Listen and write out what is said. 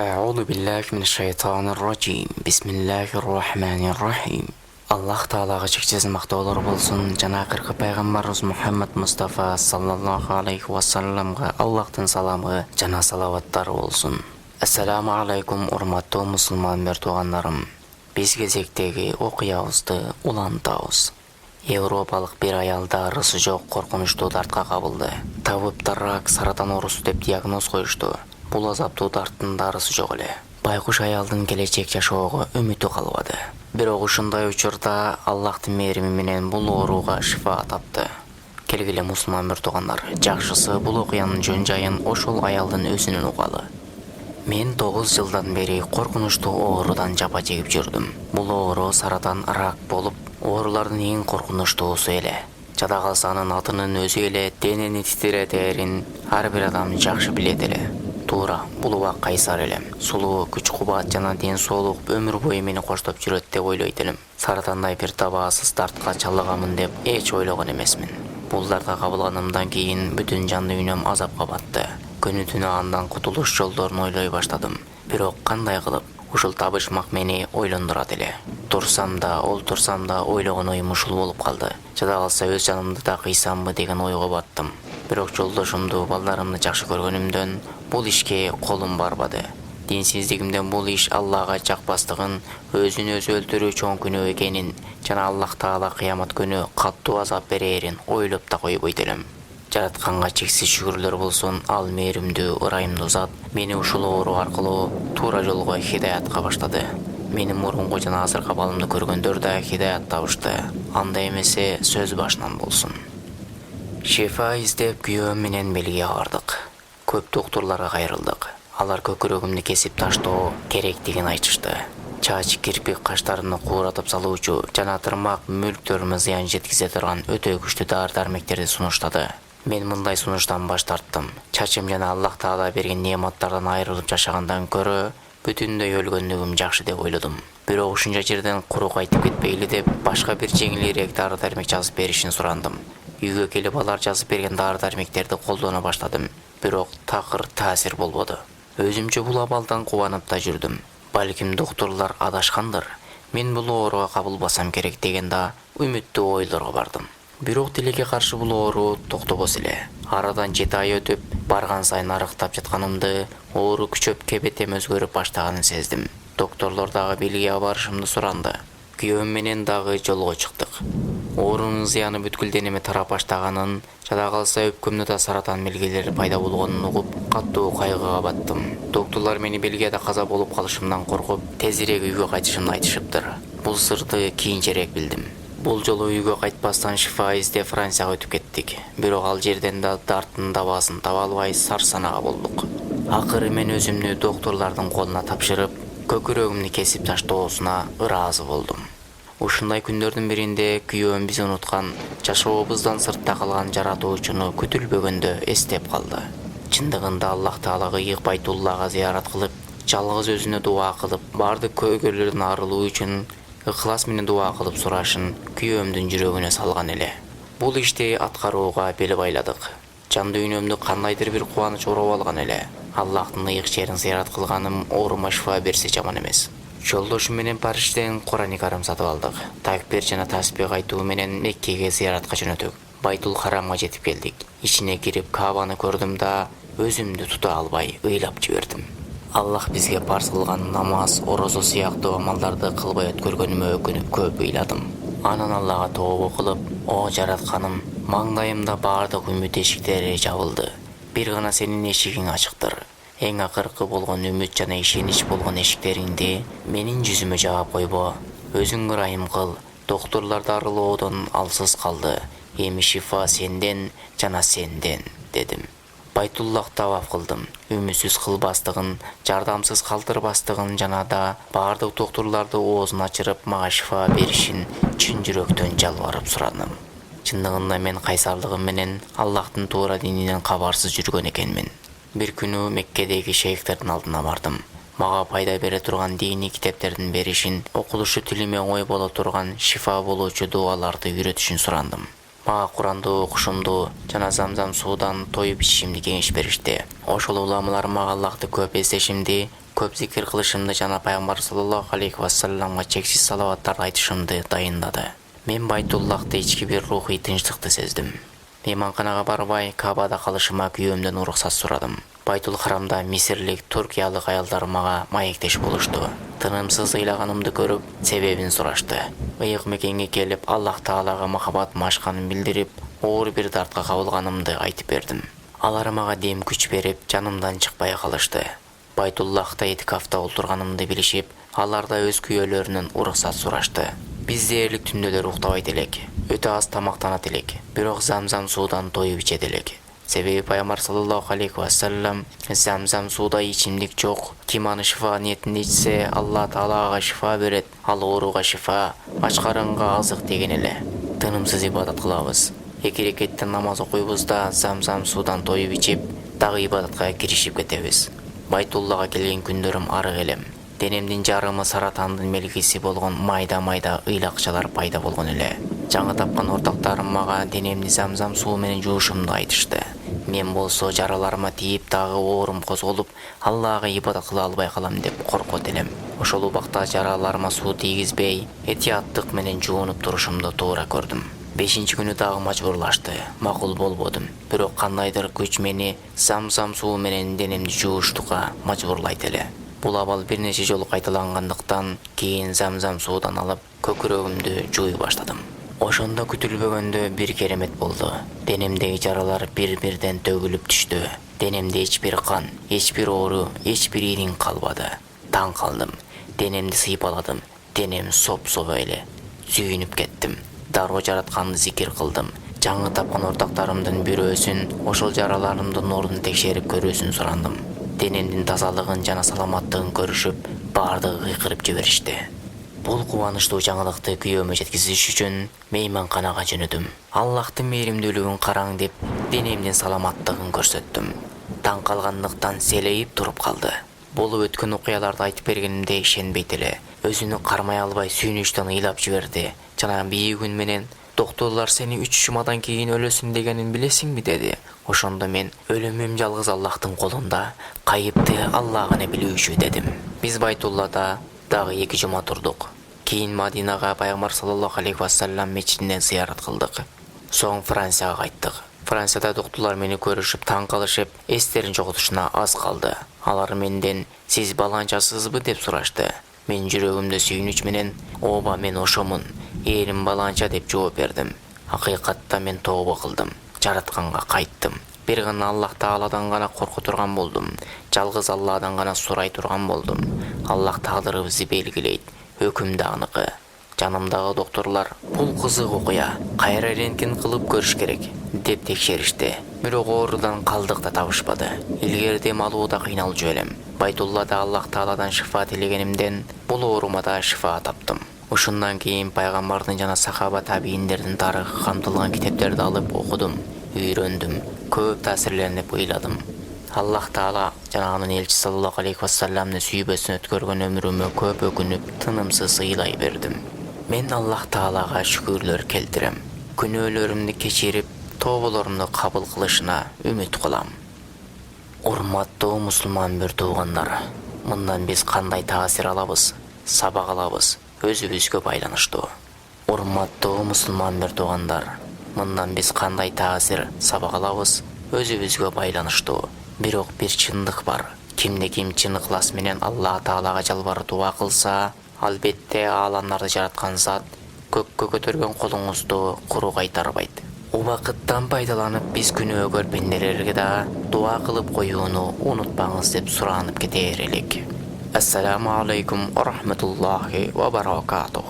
A'udhu billahi mineşşeytanirracim. Bismillahirrahmanirrahim. Allah Taalaga çeksiz maqtawlar bolsun. Jana akırkı Peygamberimiz Muhammed Mustafa sallallahu aleyhi ve sellem'e Allah'tan salamı, jana salavatlar bolsun. Assalamu aleykum urmatly musulman mertoğanlarım. Biz gezektegi okuyabızdy ulantabız. Европалық bir ayalda arысы жоқ қорқынышты дартқа қабылды. Табыптар рак, саратан орусы деп диагноз қойышты. Бұл азаптуу дарттын дарысы жоқ эле. Байкуш аялдын келечек жашоого үмүтү калбады. Бирок ушундай учурда Аллахтын мээрими менен бул ооруга шифа тапты. Келгиле мусулман мөртугандар, жакшысы бул окуянын жөн жайын ошол аялдын өзүнөн угалы. Мен 9 жылдан бери коркунучтуу оорудан жапа чегип жүрдүм. Бул оору саратан рак болуп, оорулардын эң коркунучтуусу эле. Жада калса анын атынын өзү эле денени титиретерин ар бир адам жакшы билет эле. Туура, бул убак кайсар элем. Сулуу, күч-кубат жана ден соолук өмүр бою мени коштоп жүрөт деп ойлойт элем. Саратандай бир табаасыз дартка чалдыгамын деп эч ойлогон эмесмин. Бул дартка кабылганымдан кийин бүтүн жан дүйнөм азапка батты. Күнү-түнү андан кутулуш жолдорун ойлой баштадым. Бирок кандай кылып ушул табышмак мени ойлондурат эле. Турсам да, олтурсам да ойлогон оюм ушул болуп калды. Жада калса өз жанымды да кыйсамбы деген ойго баттым. Бирок жолдошумду, балдарымды жакшы көргөнүмдөн бул ишке колум барбады. Динсиздигимден бул иш Аллага жакпастыгын, өзүн өзү өлтүрүү чоң күнөө экенин жана Аллах Таала кыямат күнү каттуу азап берерин ойлоп да койбойт элем. Жаратканга чексиз шүгүрлөр болсун, ал мээримдүү, ырайымдуу зат мени ушул оору аркылуу туура жолго хидаятка баштады. Менин мурунку жана азыркы абалымды көргөндөр да хидаят табышты. Анда эмесе сөз башынан болсун. Шифа издеп күйөөм менен белге бардык. Көп доктурларга кайрылдык. Алар көкүрөгүмдү кесип таштоо керектигин айтышты. Чач, кирпик, каштарымды кууратып салуучу жана тырмак мүлктөрүмө зыян жеткизе турган өтө күчтүү дары-дармектерди сунуштады. Мен мындай сунуштан баш тарттым. Чачым жана Аллах Таала берген неаматтардан айрылып жашагандан көрө бүтүндөй өлгөндүгүм жакшы деп ойлодум. Бирок ушунча жерден курук айтып кетпейли деп башка бир жеңилирээк дары-дармек жазып беришин сурандым. Үйгө келип алар жазып берген дары-дармектерди колдоно баштадым. Бирок такыр таасир болбоду. Өзүмчө бул абалдан кубанып да жүрдүм. Балким доктурлар адашкандыр. Мен бул ооруга кабылбасам керек деген да үмүттүү ойлорго бардым. Бирок тилекке каршы бул оору токтобос эле. Арадан 7 ай өтүп, барган сайын арыктап жатканымды, оору күчөп кебетем өзгөрүп баштаганын сездим. Докторлор дагы белге барышымды суранды. Күйөөм менен дагы жолго чыктык. Оорунун зыяны бүткүл денеме тарап баштаганын, жада калса өпкөмдө да саратан белгилери пайда болгонун угуп, каттуу кайгыга баттым. Доктурлар мени Бельгияда каза болуп калышымдан коркуп, тезирээк үйгө кайтышымды айтышыптыр. Бул сырды кийинчерээк билдим. Бул жолу үйгө кайтпастан шифа издеп Францияга өтүп кеттик. Бирок ал жерден да дарттын дабаасын таба албай сарсанага болдук. Акыры мен өзүмдү доктурлардын колуна тапшырып, көкүрөгүмдү кесип таштоосуна ыраазы болдум. Ушундай күндөрдүн биринде күйөөм биз унуткан, жашообуздан сыртта калган жаратуучуну күтүлбөгөндө эстеп калды. Чындыгында Аллах Таалага ыйык Байтуллага зыярат кылып, жалгыз өзүнө дуа кылып, бардык көйгөйлөрдөн арылуу үчүн ыхлас менен дуа кылып сурашын күйөөмдүн жүрөгүнө салган эле. Бул ишти аткарууга бел байладык. Жан дүйнөмдү кандайдыр бир кубаныч ороп алган эле. Аллахтын ыйык жерин зыярат кылганым оорума шифа берсе жаман эмес. Жолдошум менен Парижден Кур'ан-ы Карим сатып алдык. Такбир жана таспих айтуу менен Меккеге зыяратка жөнөдүк. Байтул Харамга жетип келдик. Ичине кирип Каабаны көрдүм да өзүмдү тута албай ыйлап жибердим. Аллах бизге парз кылган намаз, орозо сыяктуу амалдарды кылбай өткөргөнүмө өкүнүп көп ыйладым. Анан Аллага тообо кылып, о жаратканым, маңдайымда баардык үмүт эшиктери жабылды. Бир гана сенин эшигиң ачыктыр. Эң акыркы болгон үмүт жана ишенич болгон эшиктериңди менин жүзүмө жаап койбо. Өзүң ырайым кыл. Доктурларды арылоодон алсыз калды. Эми шифа сенден жана сенден, дедим. Байтуллах таваф кылдым. Үмүтсүз кылбастыгын, жардамсыз калтырбастыгын жана да баардык доктурларды оозун ачырып мага шифа беришин чын жүрөктөн жалбарып сурадым. Чындыгында мен кайсарлыгым менен Аллахтын туура дининен кабарсыз жүргөн экенмин. Бир күнү Меккедеги шейхтердин алдына бардым. Мага пайда бере турган дини китептердин беришин, окулушу тилиме оңой боло турган шифа болуучу дуаларды үйрөтүшүн сурандым. Мага Куранды окушумду жана замзам суудан тоюп ичишимди кеңеш беришти. Ошол уламалар мага Аллахты көп эстешимди, көп зикир кылышымды жана пайгамбар саллаллаху алейхи вассаламга чексиз салаваттарды айтышымды дайындады. Мен Байтуллахта ички бир рухий тынчтыкты сездим. Мейманканага барбай, Кабада калышыма күйөөмдөн уруксат сурадым. Байтул харамда мисирлик, туркиялык аялдар мага маектеш болушту. Тынымсыз ыйлаганымды көрүп, себебин сурашты. Ыйык мекенге келип, Аллах Таалага махаббатым ашканын билдирип, оор бир дартка кабылганымды айтып бердим. Алар мага дем күч берип, жанымдан чыкпай калышты. Байтуллахта этикафта олтурганымды билишип, алар да өз күйөөлөрүнөн уруксат сурашты. Биз дээрлик түндөлөр уктабайт элек, өтө аз тамактанат элек, бирок замзам суудан тоюп ичет элек. Себеби пайгамбар саллаллаху алейхи вассалам замзам сууда ичимдик жок. Ким аны шифа ниетинде ичсе, Алла Таалага шифа берет, ал ооруга шифа, ач карынга азык деген эле. Тынымсыз ибадат кылабыз. 2 рекеттен намаз окуйбуз да замзам суудан тоюп ичип, дагы ибадатка киришип кетебиз. Байтуллага келген күндөрүм арык элем. Денемдин жарымы саратандын мелгиси болгон майда ыйлакчалар пайда болгон эле. Жаңы тапкан ортактарым мага денемди замзам суу менен жуушумду айтышты. Мен болсо жараларыма тийип дагы оорум козголуп, Аллага ибадат кыла албай калам деп коркот элем. Ошол убакта жараларыма суу тийгизбей, этияттык менен жуунуп турушумду туура көрдүм. 5-чи күнү дагы мажбурлашты. Макул болбодум. Бирок кандайдыр күч мени замзам суу менен денемди жууштукка мажбурлайт эле. Бул абал бир нече жолу кайталангандыктан кийин замзам суудан алып көкүрөгүмдү жууй баштадым. Ошондо күтүлбөгөндө бир керемет болду. Денемдеги жаралар бир-бирден төгүлүп түштү. Денемде эч бир кан, эч бир оору, эч бир ирин калбады. Таң калдым. Денемди сыйпаладым. Денем соп-соп эле. Сүйүнүп кеттим. Дароо жаратканды зикир кылдым. Жаңы тапкан ортактарымдын бирөөсүн ошол жараларымдын ордун текшерип көрүүсүн сурандым. Денемдин тазалыгын жана саламаттыгын көрүшүп, баардыгы кыйкырып жиберишти. Бул кубанычтуу жаңылыкты күйөөмө жеткизиш үчүн мейманканага жөнөдүм. Аллахтын мээримдүүлүгүн караң деп денемдин саламаттыгын көрсөттүм. Таң калгандыктан селейип туруп калды. Болуп өткөн окуяларды айтып бергенимде ишенбейт эле. Өзүнү кармай албай сүйүнүчтөн ыйлап жиберди. Жана бийи күн менен доктурлар сени 3 жумадан кийин өлөсүн дегенин билесиңби деди. Ошондо мен өлүмүм жалгыз Аллахтын колунда, кайыпты Аллах гана билүүчү дедим. Биз Байтуллада дагы 2 жума турдук. Кийин Мадинага пайгамбар саллаллаху алейхи вассалам мечитине зыярат кылдык. Соң Францияга кайттык. Францияда доктурлар мени көрүшүп таң калышып, эстерин жоготушуна аз калды. Алар менден "Сиз баланчасызбы?" деп сурашты. Мен жүрөгүмдө сүйүнүч менен "Ооба, мен ошомун. Эрим баланча" деп жооп бердим. Акыйкатта мен тобо кылдым. Жаратканга кайттым. Бир гана Аллах Тааладан гана корко турган болдум. Жалгыз Алладан гана сурай турган болдум. Аллах тагдырыбызды белгилейт. Өкүм да аныкы. Жанымдагы доктурлар "Бул кызык окуя. Кайра рентген кылып көрүш керек" деп текшеришти. Бирок оорудан калдык да табышпады. Илгери дем алууда кыйналчу элем. Байтуллада Аллах Тааладан шифа тилегенимден бул оорума да шифа таптым. Ушундан кийин пайгамбардын жана сахаба табийиндердин тарыхы камтылган китептерди алып окудум, үйрөндүм, көп таасирленип ыйладым. Аллах Таала жана анын элчиси саллаллаху алейхи вассаламды сүйбөстөн өткөргөн өмүрүмө көп өкүнүп, тынымсыз ыйлай бердим. Мен Аллах Таалага шүкүрлөр келтирем. Күнөөлөрүмдү кечирип, тоболорумду кабыл кылышына үмүт кылам. Урматтуу мусулман бир туугандар, мындан биз кандай таасир алабыз, сабак алабыз, өзүбүзгө байланыштуу. Урматтуу мусулман бир туугандар, мындан биз кандай таасир, сабак алабыз, өзүбүзгө байланыштуу. Бирок бир чындык бар. Кимде ким чын ыклас менен Аллах Таалага жалбарып дуа кылса, албетте ааламдарды жараткан зат көккө көтөргөн колуңузду куру кайтарбайт. Убакыттан пайдаланып биз күнөөгөр пенделерге да дуа кылып коюуну унутпаңыз деп суранып кетер элек. Ассаламу алейкум ва рахматуллахи ва баракатух.